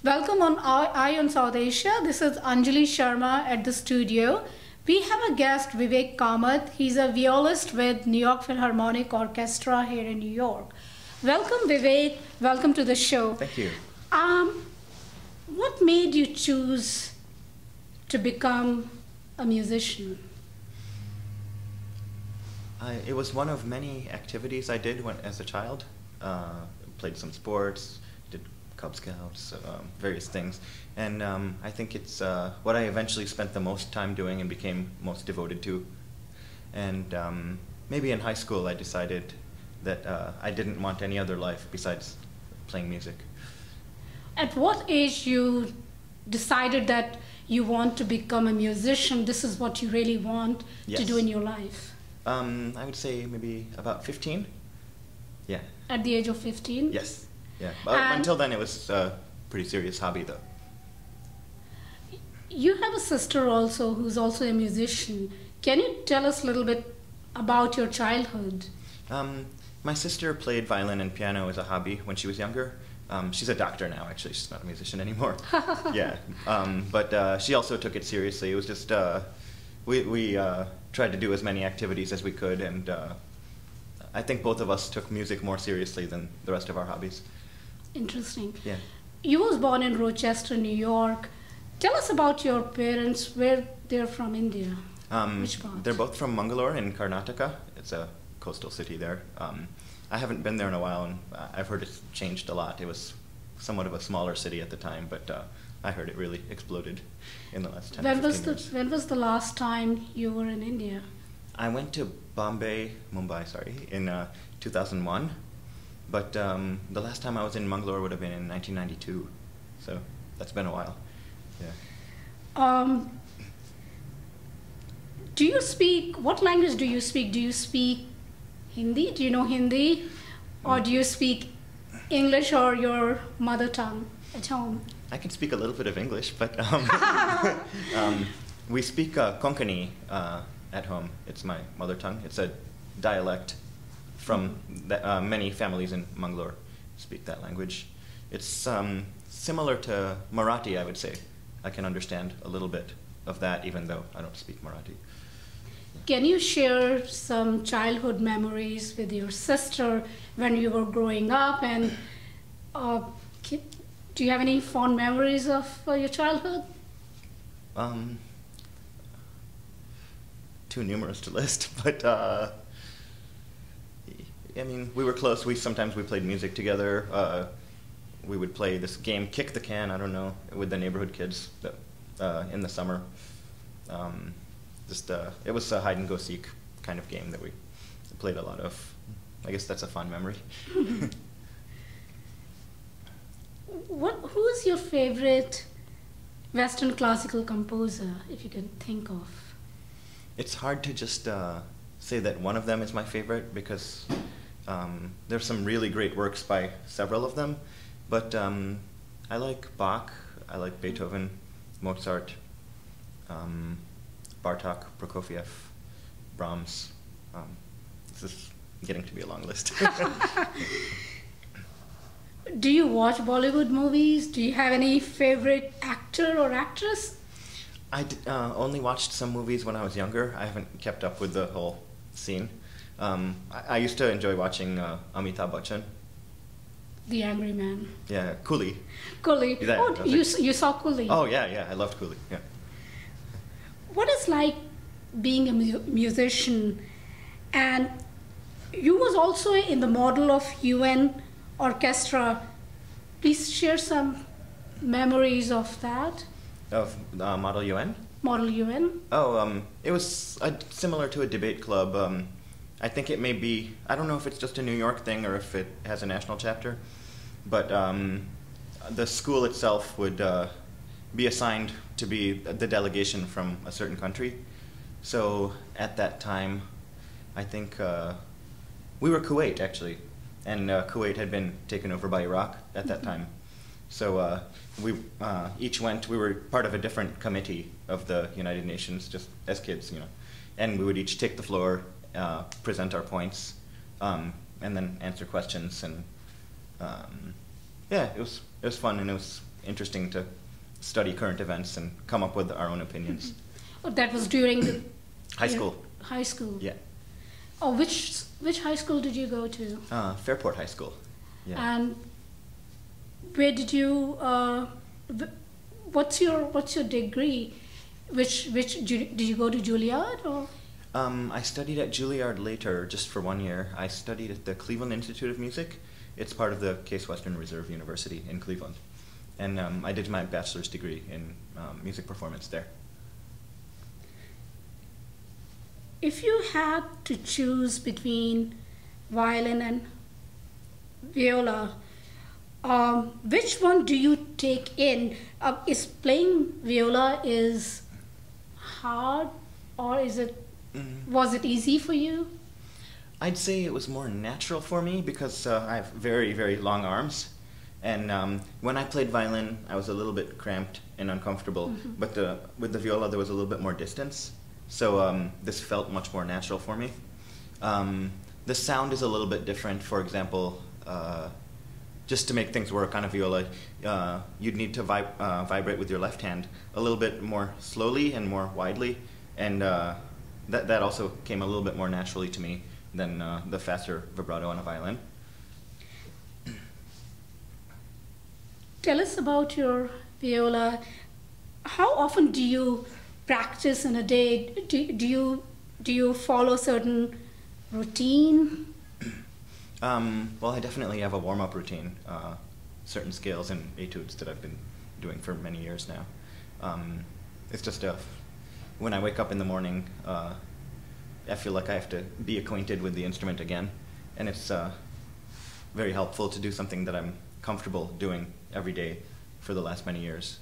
Welcome on Eye on South Asia. This is Anjali Sharma at the studio. We have a guest, Vivek Kamath. He's a violist with New York Philharmonic Orchestra here in New York. Welcome, Vivek. Welcome to the show. Thank you. What made you choose to become a musician? It was one of many activities I did as a child. Played some sports, did Cub Scouts, various things. And I think it's what I eventually spent the most time doing and became most devoted to. And maybe in high school I decided that I didn't want any other life besides playing music. At what age you decided that you want to become a musician? This is what you really want to do in your life? I would say maybe about 15. Yeah. At the age of 15? Yes. Yeah. Until then, it was a pretty serious hobby, though. You have a sister also who's also a musician. Can you tell us a little bit about your childhood? My sister played violin and piano as a hobby when she was younger. She's a doctor now, actually. She's not a musician anymore. Yeah. But she also took it seriously. It was just, we tried to do as many activities as we could, and I think both of us took music more seriously than the rest of our hobbies. Interesting. Yeah. You was born in Rochester, New York. Tell us about your parents, where they're from India. Which part? They're both from Mangalore in Karnataka. It's a coastal city there. I haven't been there in a while, and I've heard it's changed a lot. It was somewhat of a smaller city at the time, but I heard it really exploded in the last 10 or 15 years. When was the last time you were in India? I went to Mumbai, sorry, in 2001. But the last time I was in Mangalore would have been in 1992. So that's been a while. Yeah. Do you speak, what language do you speak? Do you speak Hindi? Do you know Hindi? Or do you speak English or your mother tongue at home? I can speak a little bit of English, but we speak Konkani at home. It's my mother tongue. It's a dialect from many families in Mangalore speak that language. It's similar to Marathi, I would say. I can understand a little bit of that, even though I don't speak Marathi. Can you share some childhood memories with your sister when you were growing up? And do you have any fond memories of your childhood? Too numerous to list, but I mean, we were close. Sometimes we played music together. We would play this game, Kick the Can, I don't know, with the neighborhood kids in the summer. It was a hide-and-go-seek kind of game that we played a lot of. I guess that's a fun memory. Who is your favorite Western classical composer, if you can think of? It's hard to just say that one of them is my favorite, because there's some really great works by several of them. But I like Bach, I like Beethoven, Mozart, Bartok, Prokofiev, Brahms. This is getting to be a long list. Do you watch Bollywood movies? Do you have any favorite actor or actress? I only watched some movies when I was younger. I haven't kept up with the whole scene. I used to enjoy watching Amitabh Bachchan. The Angry Man. Yeah, Coolie. Coolie. You saw Coolie? Oh, yeah, I loved Coolie, yeah. What is like being a musician? And you was also in the model of UN orchestra. Please share some memories of that. Of Model UN? Model UN. Oh, it was similar to a debate club. I think it may be, I don't know if it's just a New York thing or if it has a national chapter, but the school itself would be assigned to be the delegation from a certain country. So at that time, I think we were Kuwait, actually, and Kuwait had been taken over by Iraq at that time. So we each went, we were part of a different committee of the United Nations, just as kids, you know, and we would each take the floor, present our points, and then answer questions. And yeah, it was fun, and it was interesting to study current events and come up with our own opinions. Oh, that was during the High school. High school. Yeah. Oh, which high school did you go to? Fairport High School. Yeah. And where did you? What's your degree? Which did you go to Juilliard or? I studied at Juilliard later, just for 1 year. I studied at the Cleveland Institute of Music. It's part of the Case Western Reserve University in Cleveland. And I did my bachelor's degree in music performance there. If you had to choose between violin and viola, which one do you take in? Is playing viola is hard, or was it easy for you? I'd say it was more natural for me because I have very, very long arms. And when I played violin, I was a little bit cramped and uncomfortable. But with the viola, there was a little bit more distance. So this felt much more natural for me. The sound is a little bit different. For example, just to make things work on a viola, you'd need to vibrate with your left hand a little bit more slowly and more widely. And that also came a little bit more naturally to me than the faster vibrato on a violin. Tell us about your viola. How often do you practice in a day? Do you follow certain routine? Well, I definitely have a warm-up routine, certain scales and etudes that I've been doing for many years now. It's just when I wake up in the morning, I feel like I have to be acquainted with the instrument again, and it's very helpful to do something that I'm comfortable doing every day for the last many years,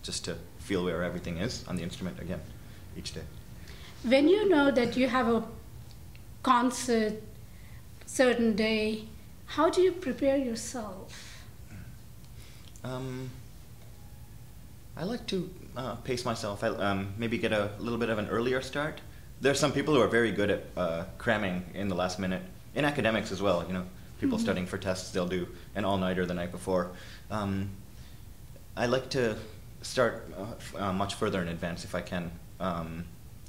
just to feel where everything is on the instrument again each day. When you know that you have a concert certain day, how do you prepare yourself? I like to pace myself. I maybe get a little bit of an earlier start. There are some people who are very good at cramming in the last minute. In academics as well, you know, people studying for tests, they'll do an all-nighter the night before. I like to start much further in advance if I can,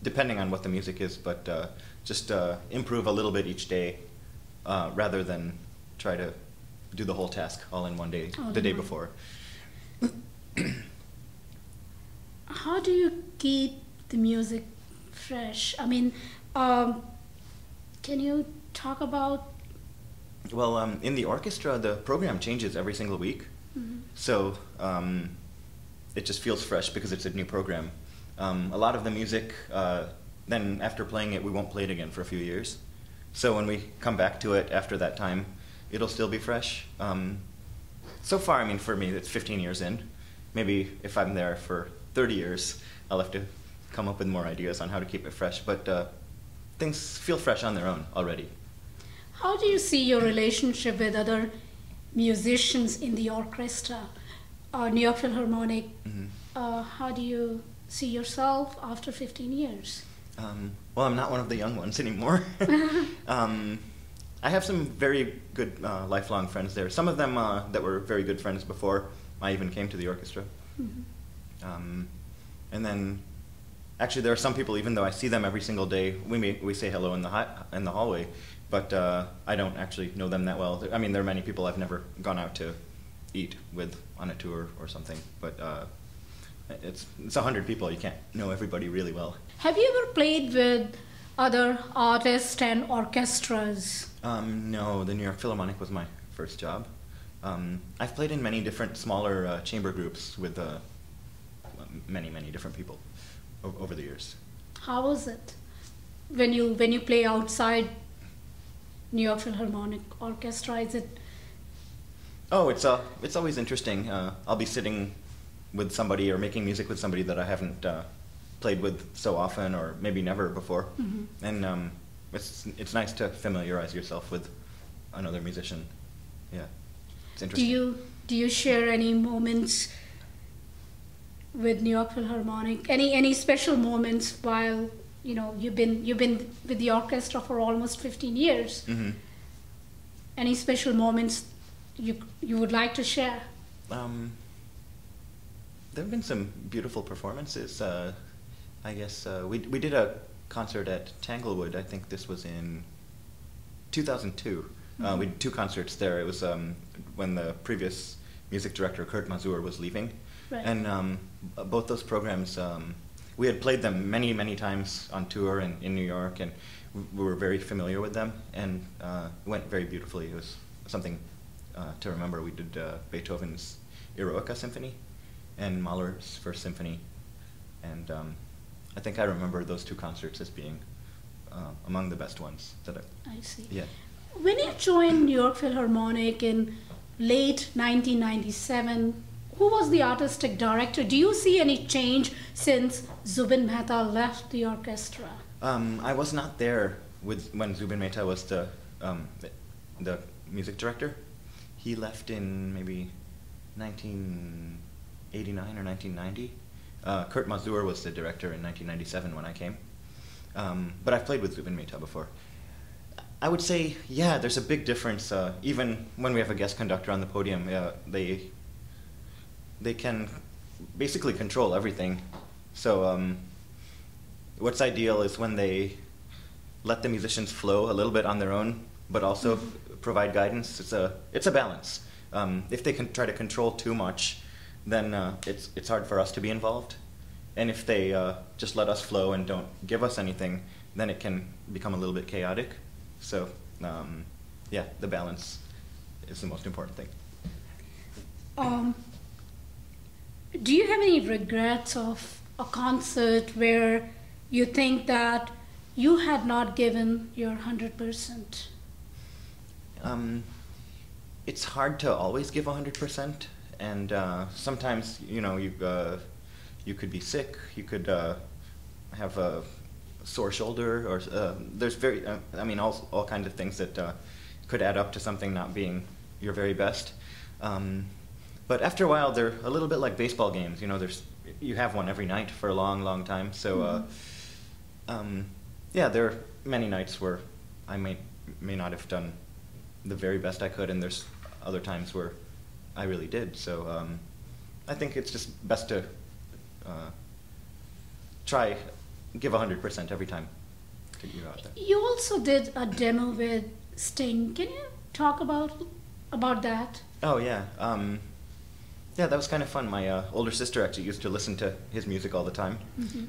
depending on what the music is, but just improve a little bit each day rather than try to do the whole task all in one day, the day before. How do you keep the music fresh? I mean, can you talk about? Well, in the orchestra, the program changes every single week, so it just feels fresh because it's a new program. A lot of the music, then after playing it, we won't play it again for a few years. So when we come back to it after that time, it'll still be fresh. So far, I mean, for me, it's 15 years in. Maybe if I'm there for 30 years, I'll have to come up with more ideas on how to keep it fresh. But things feel fresh on their own already. How do you see your relationship with other musicians in the orchestra, New York Philharmonic? How do you see yourself after 15 years? Well, I'm not one of the young ones anymore. I have some very good lifelong friends there. Some of them that were very good friends before I even came to the orchestra. And then, actually, there are some people, even though I see them every single day, we say hello in the hallway, but I don't actually know them that well. I mean, there are many people I've never gone out to eat with on a tour or something, but it's 100 people. You can't know everybody really well. Have you ever played with other artists and orchestras? No, the New York Philharmonic was my first job. I've played in many different smaller chamber groups with many different people over the years. How was it when you play outside New York Philharmonic Orchestra? Is it? Oh, it's always interesting. I'll be sitting with somebody or making music with somebody that I haven't played with so often or maybe never before, and it's nice to familiarize yourself with another musician. Yeah, it's interesting. Do you share any moments with New York Philharmonic? Any special moments while you've been with the orchestra for almost 15 years? Any special moments you would like to share? There have been some beautiful performances. I guess we did a concert at Tanglewood. I think this was in 2002. Mm-hmm. We did 2 concerts there. It was when the previous music director, Kurt Mazur, was leaving. Right. And both those programs, we had played them many, many times on tour in New York, and we were very familiar with them, and it went very beautifully. It was something to remember. We did Beethoven's Eroica Symphony and Mahler's First Symphony, and I think I remember those 2 concerts as being among the best ones that I see. Yeah. When you joined New York Philharmonic in late 1997, who was the artistic director? Do you see any change since Zubin Mehta left the orchestra? I was not there when Zubin Mehta was the music director. He left in maybe 1989 or 1990. Kurt Mazur was the director in 1997 when I came. But I've played with Zubin Mehta before. I would say, yeah, there's a big difference. Even when we have a guest conductor on the podium, they can basically control everything. So what's ideal is when they let the musicians flow a little bit on their own, but also provide guidance. It's a balance. If they can try to control too much, then it's hard for us to be involved. And if they just let us flow and don't give us anything, then it can become a little bit chaotic. So yeah, the balance is the most important thing. Do you have any regrets of a concert where you think that you had not given your 100%? It's hard to always give 100%, and sometimes you could be sick, you could have a sore shoulder, or there's all kinds of things that could add up to something not being your very best. But after a while, they're a little bit like baseball games. You have one every night for a long, long time. So yeah, there are many nights where I may not have done the very best I could, and there's other times where I really did. So I think it's just best to give 100% every time to go out there. You also did a demo with Sting. Can you talk about that? Oh yeah, yeah, that was kind of fun. My older sister actually used to listen to his music all the time. Mm-hmm.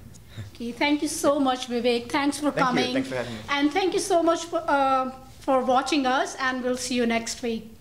Okay, thank you so much, Vivek. Thanks for coming. Thanks for having me. And thank you so much for watching us, and we'll see you next week.